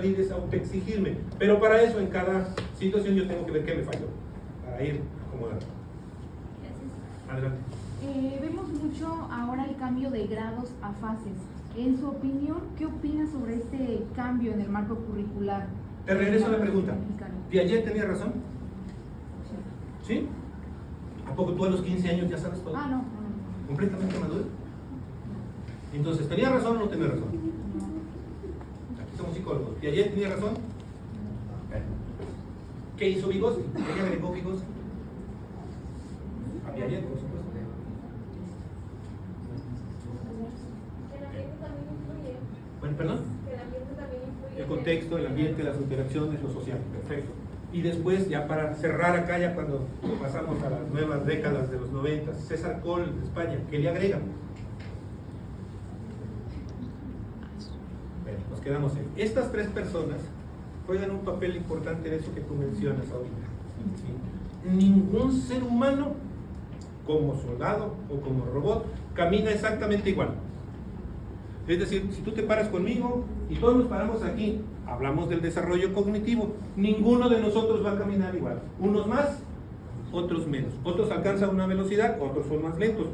es autoexigirme, pero para eso en cada situación yo tengo que ver qué me falló, para ir acomodando. Adelante. Vemos mucho ahora el cambio de grados a fases. En su opinión, ¿qué opina sobre este cambio en el marco curricular? Te regreso a la pregunta. ¿Piaget tenía razón? ¿Sí? ¿A poco tú a los 15 años ya sabes todo? No. ¿Completamente maduro? Entonces, ¿tenía razón o no tenía razón? Aquí somos psicólogos. ¿Piaget tenía razón? ¿Qué hizo Vygotsky? ¿Qué agregó Vygotsky? A Piaget, por supuesto. Bueno, perdón. El contexto, el ambiente, las interacciones, lo social. Perfecto. Y después, ya para cerrar acá, ya cuando pasamos a las nuevas décadas de los 90, César Coll de España, ¿qué le agregan? Bueno, nos quedamos en. Estas tres personas juegan un papel importante en eso que tú mencionas ahorita. ¿Sí? Ningún ser humano, como soldado o como robot, camina exactamente igual. Es decir, si tú te paras conmigo y todos nos paramos aquí, hablamos del desarrollo cognitivo, ninguno de nosotros va a caminar igual. Unos más, otros menos. Otros alcanzan una velocidad, otros son más lentos.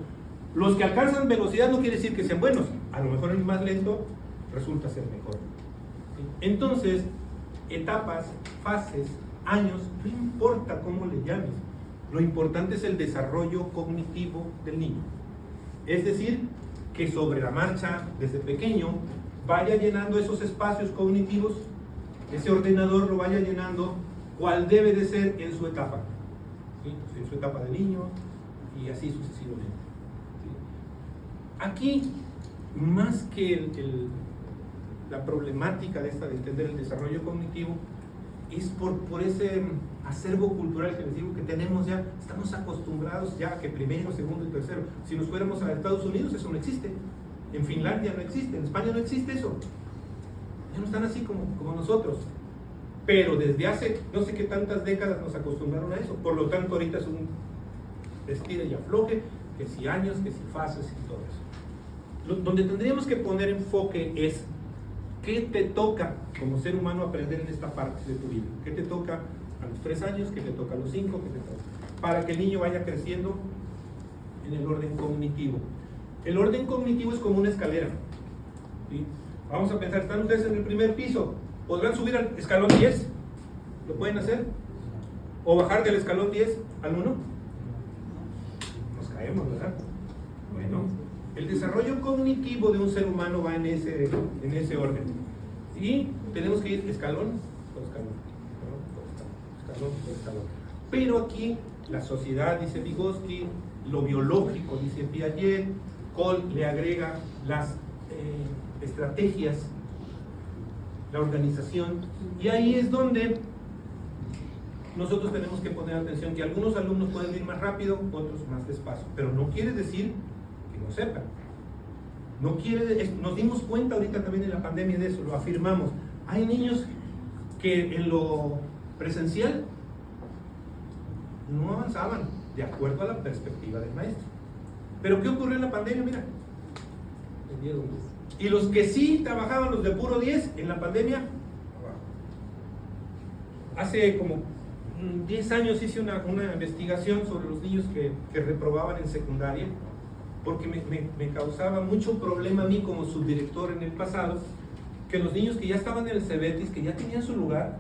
Los que alcanzan velocidad no quiere decir que sean buenos. A lo mejor el más lento resulta ser mejor. ¿Sí? Entonces, etapas, fases, años, no importa cómo le llames. Lo importante es el desarrollo cognitivo del niño. Es decir, que sobre la marcha, desde pequeño, vaya llenando esos espacios cognitivos, ese ordenador lo vaya llenando cual debe de ser en su etapa. ¿Sí? Pues en su etapa de niño y así sucesivamente. ¿Sí? Aquí, más que la problemática de entender el desarrollo cognitivo, es por ese acervo cultural que les digo que tenemos ya, estamos acostumbrados ya a que primero, segundo y tercero. Si nos fuéramos a Estados Unidos, eso no existe. En Finlandia no existe, en España no existe eso. Ya no están así como nosotros. Pero desde hace no sé qué tantas décadas nos acostumbraron a eso. Por lo tanto, ahorita es un estira y afloje, que si años, que si fases y todo eso. Donde tendríamos que poner enfoque es ¿qué te toca como ser humano aprender en esta parte de tu vida? ¿Qué te toca a los 3 años? ¿Qué te toca a los 5? ¿Qué te toca? Para que el niño vaya creciendo en el orden cognitivo. El orden cognitivo es como una escalera. ¿Sí? Vamos a pensar, están ustedes en el primer piso. ¿Podrán subir al escalón 10? ¿Lo pueden hacer? ¿O bajar del escalón 10 al 1? Nos caemos, ¿verdad? Bueno, el desarrollo cognitivo de un ser humano va en ese orden. Y tenemos que ir escalón por escalón, escalón por escalón. Pero aquí la sociedad, dice Vygotsky, lo biológico, dice Piaget, Coll le agrega las estrategias, la organización, y ahí es donde nosotros tenemos que poner atención, que algunos alumnos pueden ir más rápido, otros más despacio, pero no quiere decir que no sepan. No quiere, nos dimos cuenta ahorita también en la pandemia de eso, lo afirmamos. Hay niños que en lo presencial no avanzaban de acuerdo a la perspectiva del maestro. Pero ¿qué ocurrió en la pandemia? Mira, y los que sí trabajaban, los de puro 10, en la pandemia, hace como 10 años hice una investigación sobre los niños que reprobaban en secundaria, porque me causaba mucho problema a mí como subdirector en el pasado, que los niños que ya estaban en el Cebetis, que ya tenían su lugar,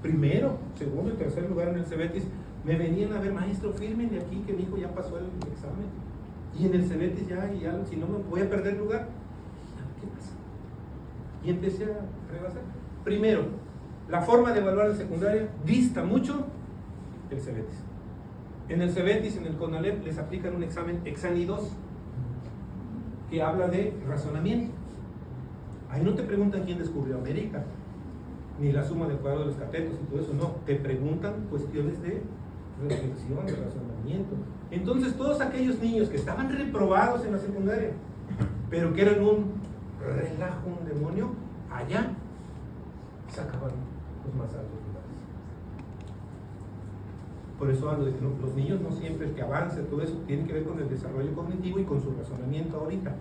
primero, segundo y tercer lugar en el Cebetis, me venían a ver, maestro, fírmenle aquí que mi hijo ya pasó el examen, y en el Cebetis ya, si no me voy a perder lugar. ¿Qué pasa? Y empecé a rebasar. Primero, la forma de evaluar la secundaria dista mucho del Cebetis. En el Cebetis, en el CONALEP, les aplican un examen Exani 2, que habla de razonamiento. Ahí no te preguntan quién descubrió América, ni la suma del cuadrado de los catetos y todo eso, no. Te preguntan cuestiones de reflexión, de razonamiento. Entonces, todos aquellos niños que estaban reprobados en la secundaria, pero que eran un relajo, un demonio, allá sacaban los más altos lugares. Por eso hablo de que los niños no siempre que avancen, todo eso tiene que ver con el desarrollo cognitivo y con su razonamiento ahorita.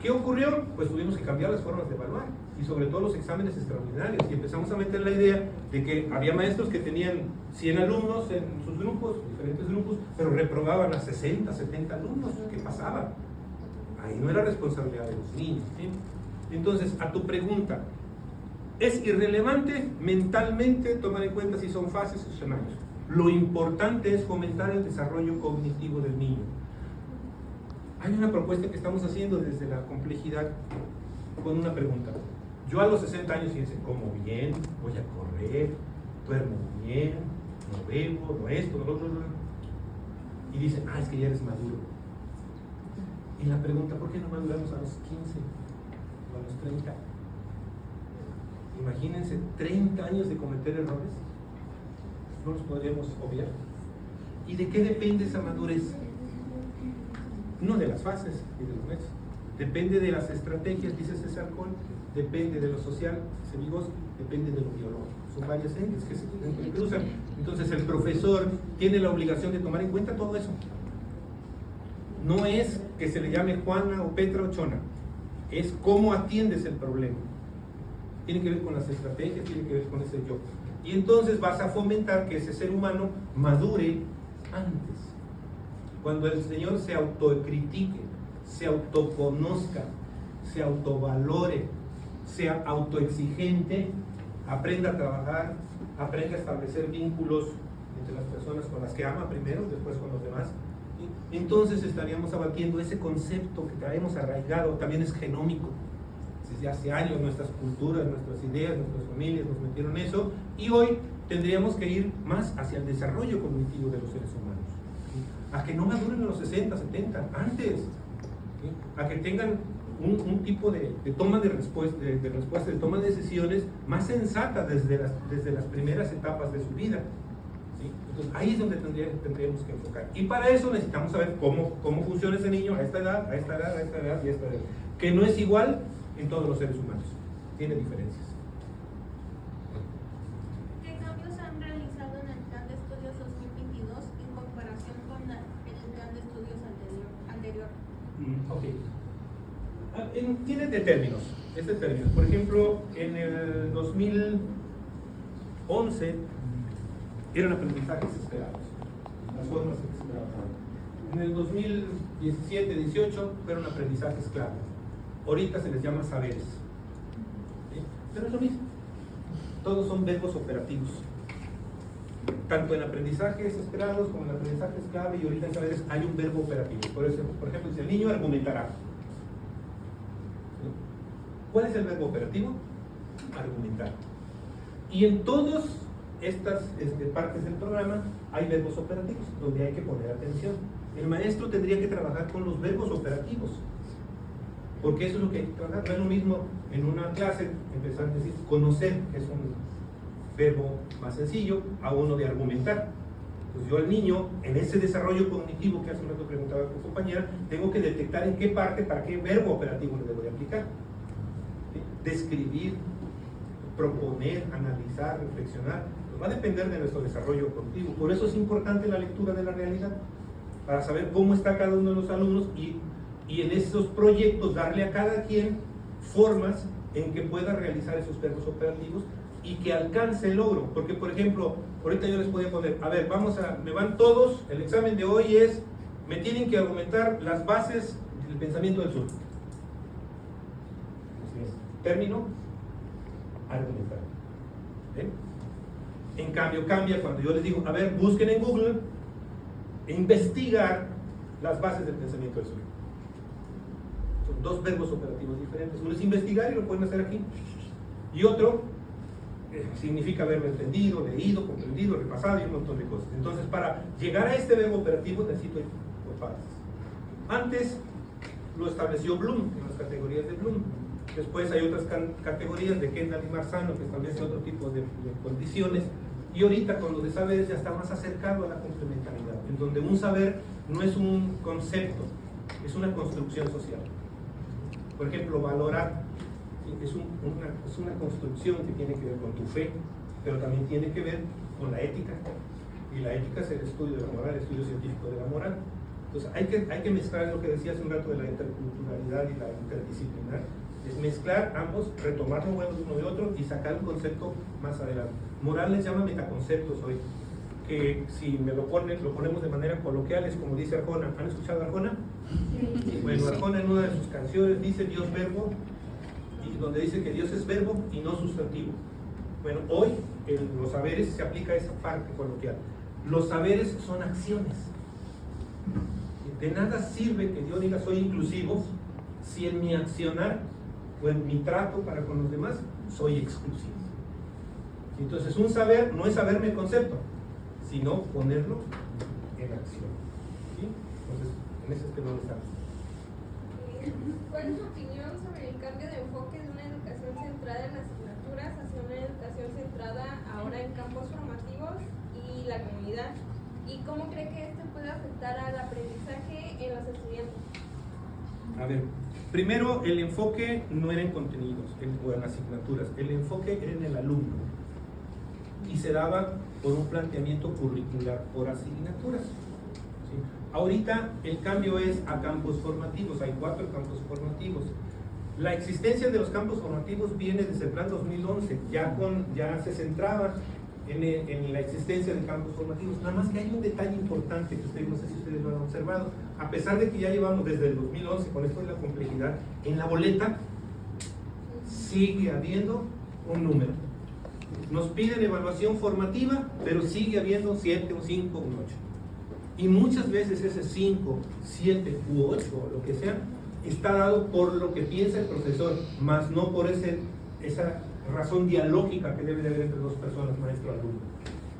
¿Qué ocurrió? Pues tuvimos que cambiar las formas de evaluar y sobre todo los exámenes extraordinarios, y empezamos a meter la idea de que había maestros que tenían 100 alumnos en sus grupos, diferentes grupos, pero reprobaban a 60, 70 alumnos. ¿Qué pasaba? Ahí no era responsabilidad de los niños, ¿sí? Entonces, a tu pregunta, ¿es irrelevante mentalmente tomar en cuenta si son fases o son años? Lo importante es fomentar el desarrollo cognitivo del niño. Hay una propuesta que estamos haciendo desde la complejidad con una pregunta. Yo a los 60 años fíjense, como bien, voy a correr, duermo bien, no bebo, no esto, no lo otro. Y dicen, es que ya eres maduro. Y la pregunta, ¿por qué no maduramos a los 15 o a los 30? Imagínense, 30 años de cometer errores. No los podríamos obviar. ¿Y de qué depende esa madurez? No de las fases y de los meses. Depende de las estrategias, dice César Coll, depende de lo social, dice Vygotsky, depende de lo biológico. Son varias ejes que se cruzan. Entonces el profesor tiene la obligación de tomar en cuenta todo eso. No es que se le llame Juana o Petra o Chona, es cómo atiendes el problema. Tiene que ver con las estrategias, tiene que ver con ese yo. Y entonces vas a fomentar que ese ser humano madure antes. Cuando el Señor se autocritique, se autoconozca, se autovalore, sea autoexigente, aprenda a trabajar, aprenda a establecer vínculos entre las personas con las que ama primero, después con los demás. Entonces estaríamos abatiendo ese concepto que traemos arraigado, también es genómico. Desde hace años nuestras culturas, nuestras ideas, nuestras familias nos metieron eso, y hoy tendríamos que ir más hacia el desarrollo cognitivo de los seres humanos. A que no maduren a los 60, 70, antes. ¿Sí? A que tengan un tipo de toma de respuesta, de toma de decisiones más sensata desde las primeras etapas de su vida. ¿Sí? Entonces ahí es donde tendríamos que enfocar. Y para eso necesitamos saber cómo funciona ese niño a esta edad, a esta edad, a esta edad y a esta edad. Que no es igual en todos los seres humanos. Tiene diferencias. ¿Qué cambios han realizado en el plan de estudios 2022 en comparación con el plan de estudios anterior? Ok. Tiene de términos. Por ejemplo, en el 2011 eran aprendizajes esperados, las formas en que se trabajaban. En el 2017-18 fueron aprendizajes clave. Ahorita se les llama saberes. ¿Sí? Pero es lo mismo. Todos son verbos operativos. Tanto en aprendizajes esperados como en aprendizajes clave, y ahorita en saberes hay un verbo operativo. Por ejemplo, dice, el niño argumentará. ¿Sí? ¿Cuál es el verbo operativo? Argumentar. Y en todas estas partes del programa hay verbos operativos, donde hay que poner atención. El maestro tendría que trabajar con los verbos operativos, porque eso es lo que hay que trabajar. No es lo mismo en una clase empezar a decir conocer, que es un verbo más sencillo, a uno de argumentar. Entonces yo al niño, en ese desarrollo cognitivo que hace un rato preguntaba tu compañera, tengo que detectar en qué parte, para qué verbo operativo le debo de aplicar. ¿Sí? Describir, proponer, analizar, reflexionar, pues va a depender de nuestro desarrollo cognitivo. Por eso es importante la lectura de la realidad, para saber cómo está cada uno de los alumnos y en esos proyectos darle a cada quien formas en que pueda realizar esos verbos operativos y que alcance el logro. Porque, por ejemplo, ahorita yo les podía poner, a ver, me van todos, el examen de hoy es, me tienen que argumentar las bases del pensamiento del sur. Término, argumentar. En cambio, cambia cuando yo les digo, a ver, busquen en Google, investigar las bases del pensamiento del sur. Son dos verbos operativos diferentes. Uno es investigar y lo pueden hacer aquí. Y otro significa haberlo entendido, leído, comprendido, repasado y un montón de cosas. Entonces, para llegar a este verbo operativo necesito ir por partes. Antes lo estableció Bloom en las categorías de Bloom. Después hay otras categorías de Kendall y Marzano que establecen otro tipo de condiciones. Y ahorita con lo de saberes ya está más acercado a la complementariedad, en donde un saber no es un concepto, es una construcción social. Por ejemplo, valorar es una construcción que tiene que ver con tu fe, pero también tiene que ver con la ética. Y la ética es el estudio de la moral, el estudio científico de la moral. Entonces hay que mezclar lo que decía hace un rato de la interculturalidad y la interdisciplinar, es mezclar ambos, retomar lo bueno de uno de otro y sacar un concepto más adelante. Moral les llama metaconceptos hoy, que si me lo ponemos de manera coloquial, es como dice Arjona. ¿Han escuchado a Arjona? Sí. Bueno, Arjona en una de sus canciones dice Dios verbo, y donde dice que Dios es verbo y no sustantivo. Bueno, hoy en los saberes se aplica esa parte coloquial. Los saberes son acciones. De nada sirve que yo diga soy inclusivo si en mi accionar o en mi trato para con los demás soy exclusivo. Entonces un saber no es saberme el concepto, sino ponerlo en acción. ¿Sí? Entonces, en ese tema estamos. ¿Cuál es su opinión sobre el cambio de enfoque de una educación centrada en asignaturas hacia una educación centrada ahora en campos formativos y la comunidad? ¿Y cómo cree que esto puede afectar al aprendizaje en los estudiantes? A ver, primero el enfoque no era en contenidos o en asignaturas, el enfoque era en el alumno y se daba por un planteamiento curricular por asignaturas. ¿Sí? Ahorita el cambio es a campos formativos, hay 4 campos formativos. La existencia de los campos formativos viene desde el plan 2011, ya se centraba en la existencia de campos formativos. Nada más que hay un detalle importante que ustedes, no sé si ustedes lo han observado, a pesar de que ya llevamos desde el 2011 con esto de la complejidad, en la boleta sigue habiendo un número. Nos piden evaluación formativa, pero sigue habiendo 7, un 5, un 8. Y muchas veces ese 5, 7 u 8, o lo que sea, está dado por lo que piensa el profesor, más no por esa razón dialógica que debe de haber entre dos personas, maestro-alumno.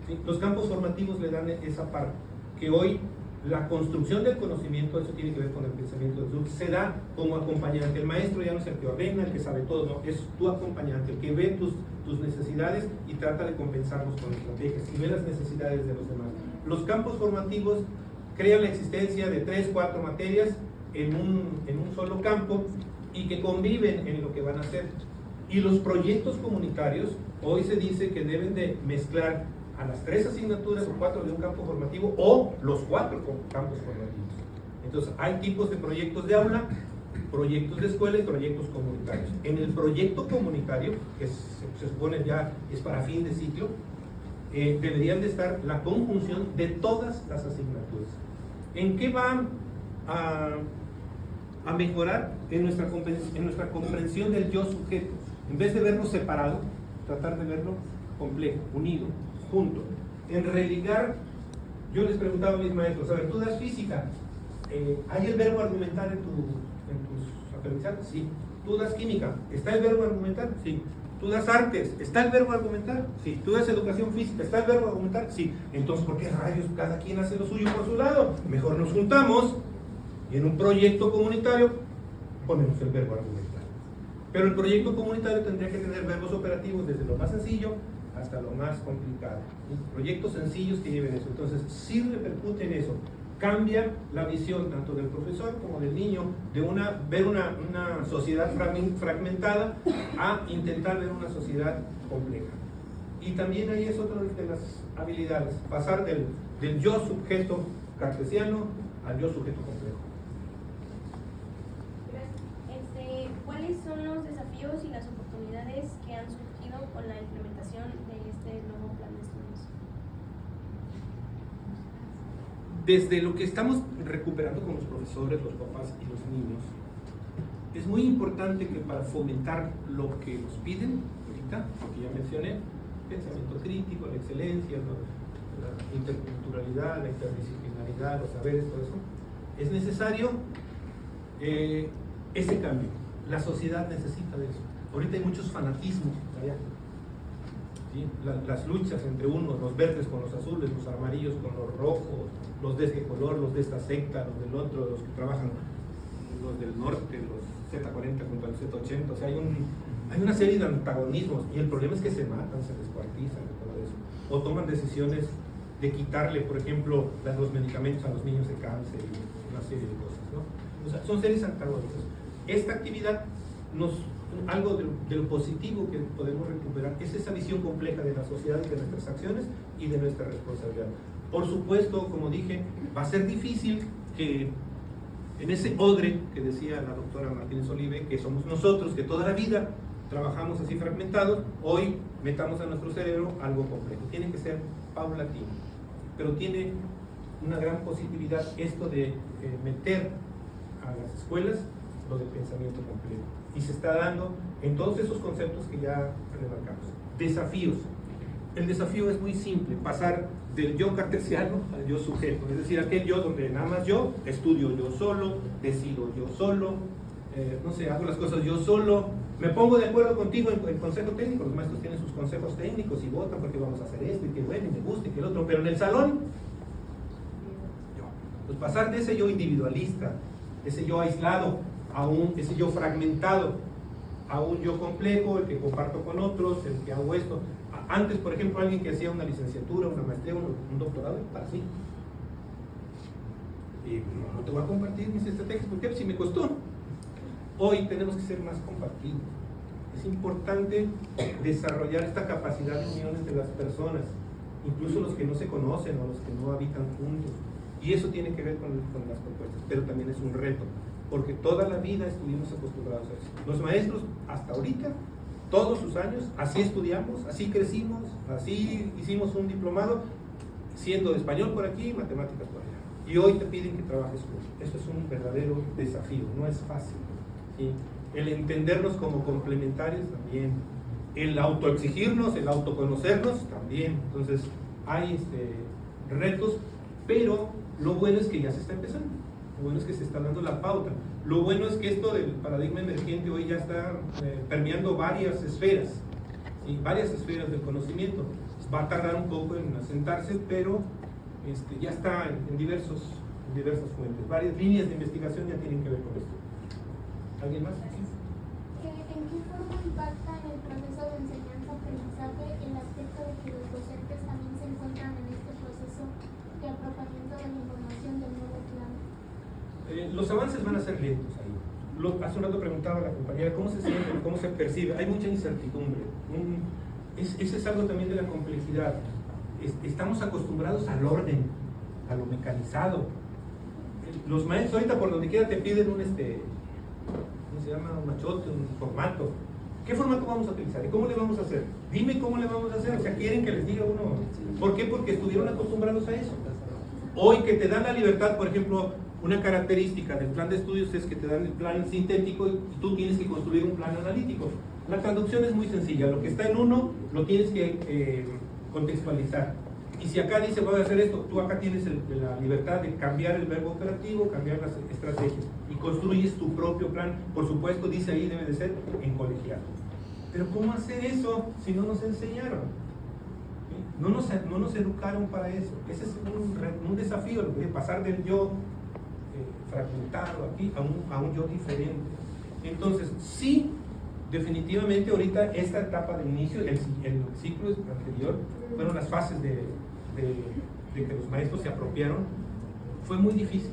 ¿Sí? Los campos formativos le dan esa parte, que hoy la construcción del conocimiento, eso tiene que ver con el pensamiento de Zuck, se da como acompañante. El maestro ya no es el que ordena, el que sabe todo, no, es tu acompañante, el que ve tus necesidades y trata de compensarlos con estrategias y ve las necesidades de los demás. Los campos formativos crean la existencia de 3, 4 materias en un solo campo y que conviven en lo que van a hacer. Y los proyectos comunitarios, hoy se dice que deben de mezclar a las 3 asignaturas o 4 de un campo formativo o los 4 campos formativos. Entonces hay tipos de proyectos de aula, proyectos de escuela y proyectos comunitarios. En el proyecto comunitario, que se supone ya es para fin de ciclo, deberían de estar la conjunción de todas las asignaturas. ¿En qué va a mejorar? En nuestra comprensión del yo sujeto. En vez de verlo separado, tratar de verlo complejo, unido, junto. En religar, yo les preguntaba a mis maestros, a ver, ¿tú das física? ¿Hay el verbo argumentar en tus aprendizajes? Sí. ¿Tú das química? ¿Está el verbo argumentar? Sí. ¿Tú das artes? ¿Está el verbo argumentar? Sí. ¿Tú das educación física? ¿Está el verbo argumentar? Sí. Entonces, ¿por qué rayos cada quien hace lo suyo por su lado? Mejor nos juntamos y en un proyecto comunitario ponemos el verbo argumentar. Pero el proyecto comunitario tendría que tener verbos operativos desde lo más sencillo hasta lo más complicado. Proyectos sencillos que lleven eso. Entonces, sí repercute en eso. Cambia la visión tanto del profesor como del niño de ver una sociedad fragmentada a intentar ver una sociedad compleja. Y también ahí es otra de las habilidades, pasar del yo sujeto cartesiano al yo sujeto complejo. ¿Cuáles son los desafíos y las oportunidades que han surgido con la implementación de este nuevo plan de estudios? Desde lo que estamos recuperando con los profesores, los papás y los niños, es muy importante que para fomentar lo que nos piden ahorita, lo que ya mencioné, pensamiento crítico, la excelencia, la interculturalidad, la interdisciplinaridad, los saberes, todo eso, es necesario ese cambio. La sociedad necesita de eso. Ahorita hay muchos fanatismos allá. ¿Sí? Las luchas entre unos, los verdes con los azules, los amarillos con los rojos, los de este color, los de esta secta, los del otro, los que trabajan, los del norte, los Z40 contra el Z80. O sea, hay una serie de antagonismos y el problema es que se matan, se descuartizan y todo eso. O toman decisiones de quitarle, por ejemplo, los medicamentos a los niños de cáncer y una serie de cosas, ¿no? O sea, son series antagónicas. Esta actividad, algo de lo positivo que podemos recuperar es esa visión compleja de la sociedad y de nuestras acciones y de nuestra responsabilidad. Por supuesto, como dije, va a ser difícil que en ese odre que decía la doctora Martínez Olive, que somos nosotros, que toda la vida trabajamos así fragmentados, hoy metamos a nuestro cerebro algo complejo. Tiene que ser paulatino, pero tiene una gran posibilidad esto de meter a las escuelas lo del pensamiento complejo. Y se está dando en todos esos conceptos que ya remarcamos. Desafíos. El desafío es muy simple, pasar del yo cartesiano al yo sujeto, es decir, aquel yo donde nada más yo, estudio yo solo, decido yo solo, no sé, hago las cosas yo solo, me pongo de acuerdo contigo en el consejo técnico, los maestros tienen sus consejos técnicos y votan porque vamos a hacer esto y que bueno, y me gusta y que el otro, pero en el salón, yo. Pues pasar de ese yo individualista, ese yo aislado, ese yo fragmentado, a un yo complejo, el que comparto con otros, el que hago esto. Antes, por ejemplo, alguien que hacía una licenciatura, una maestría, un doctorado, para sí. Y no te voy a compartir mis estrategias, porque si me costó. Hoy tenemos que ser más compartidos. Es importante desarrollar esta capacidad de unión entre las personas, incluso los que no se conocen o los que no habitan juntos. Y eso tiene que ver con las propuestas, pero también es un reto, porque toda la vida estuvimos acostumbrados a eso. Los maestros, hasta ahorita, todos sus años, así estudiamos, así crecimos, así hicimos un diplomado, siendo de español por aquí y matemáticas por allá. Y hoy te piden que trabajes juntos. Eso es un verdadero desafío, no es fácil, ¿sí? El entendernos como complementarios también, el autoexigirnos, el autoconocernos también. Entonces, hay retos, pero lo bueno es que ya se está empezando. Lo bueno es que se está dando la pauta. Lo bueno es que esto del paradigma emergente hoy ya está permeando varias esferas, ¿sí? Varias esferas del conocimiento. Va a tardar un poco en asentarse, pero ya está en diversas fuentes. Varias líneas de investigación ya tienen que ver con esto. ¿Alguien más? ¿Sí? ¿En qué forma impacta en el proceso de enseñanza-aprendizaje el aspecto de que los docentes también se encuentran en este proceso de apropamiento de la información del nuevo plan? Los avances van a ser lentos ahí. Hace un rato preguntaba la compañera cómo se siente, cómo se percibe. Hay mucha incertidumbre. Ese es algo también de la complejidad. Estamos acostumbrados al orden, a lo mecanizado. Los maestros ahorita por donde quiera te piden ¿cómo se llama? Un machote, un formato. ¿Qué formato vamos a utilizar? ¿Y cómo le vamos a hacer? Dime cómo le vamos a hacer. O sea, quieren que les diga uno. ¿Por qué? Porque estuvieron acostumbrados a eso. Hoy que te dan la libertad, por ejemplo, una característica del plan de estudios es que te dan el plan sintético y tú tienes que construir un plan analítico. La traducción es muy sencilla. Lo que está en uno lo tienes que contextualizar. Y si acá dice voy a hacer esto, tú acá tienes la libertad de cambiar el verbo operativo, cambiar las estrategias y construyes tu propio plan. Por supuesto, dice ahí debe de ser en colegiado. Pero ¿cómo hacer eso si no nos enseñaron? ¿Sí? No nos educaron para eso. Ese es un desafío, lo que es pasar del yo fragmentado aquí a un yo diferente. Entonces, sí, definitivamente ahorita esta etapa de inicio, el ciclo anterior, fueron las fases de que los maestros se apropiaron, fue muy difícil.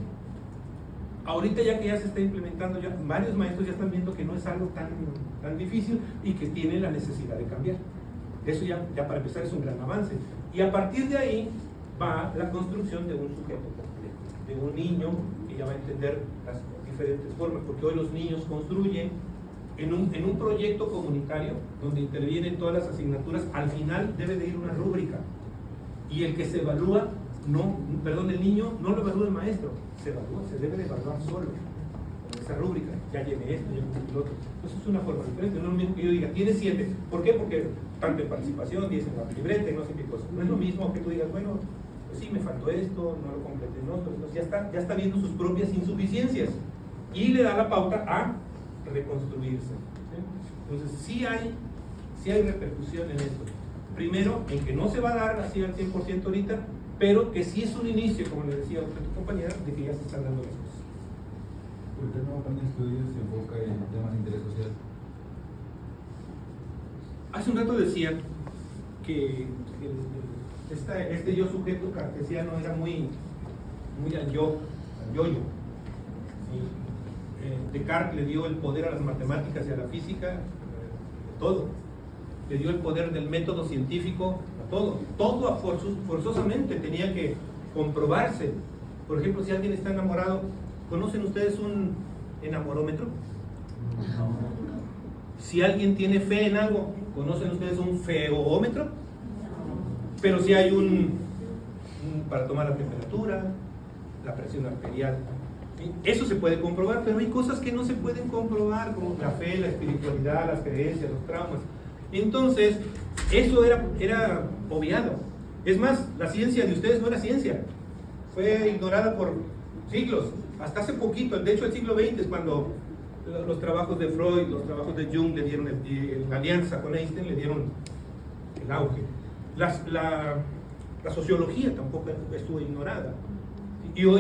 Ahorita ya que ya se está implementando, ya varios maestros ya están viendo que no es algo tan difícil y que tienen la necesidad de cambiar. Eso ya para empezar es un gran avance. Y a partir de ahí va la construcción de un sujeto completo, de un niño que ya va a entender las diferentes formas, porque hoy los niños construyen en un proyecto comunitario donde intervienen todas las asignaturas. Al final debe de ir una rúbrica y el que se evalúa, el niño no lo evalúa el maestro, se debe de evaluar solo con esa rúbrica. Ya llevé esto, ya llevé el otro. Entonces es una forma diferente. No es lo mismo que yo diga tiene 7. ¿Por qué? Porque tanto en participación, 10 en la libreta, no sé qué cosa. No es lo mismo que tú digas, bueno, pues sí, me faltó esto, no lo completé en otro. Entonces ya está viendo sus propias insuficiencias y le da la pauta a reconstruirse. ¿Sí? Entonces sí hay repercusión en esto. Primero, en que no se va a dar así al 100% ahorita, pero que sí es un inicio, como le decía a tu compañera, de que ya se están dando las cosas. ¿Por qué el nuevo plan de estudios se enfoca en temas de interés social? Hace un rato decía que este yo sujeto cartesiano era muy al yo-yo. ¿Sí? Descartes le dio el poder a las matemáticas y a la física, todo. Le dio el poder del método científico a todo. Todo forzosamente tenía que comprobarse. Por ejemplo, si alguien está enamorado, ¿conocen ustedes un enamorómetro? Si alguien tiene fe en algo, ¿conocen ustedes un feómetro? Pero si hay para tomar la temperatura, la presión arterial. ¿Sí? Eso se puede comprobar, pero hay cosas que no se pueden comprobar, como la fe, la espiritualidad, las creencias, los traumas. Entonces, eso era obviado. Es más, la ciencia de ustedes no era ciencia. Fue ignorada por siglos. Hasta hace poquito, de hecho el siglo XX es cuando los trabajos de Freud, los trabajos de Jung le dieron la alianza con Einstein, le dieron el auge. La sociología tampoco estuvo ignorada. Y hoy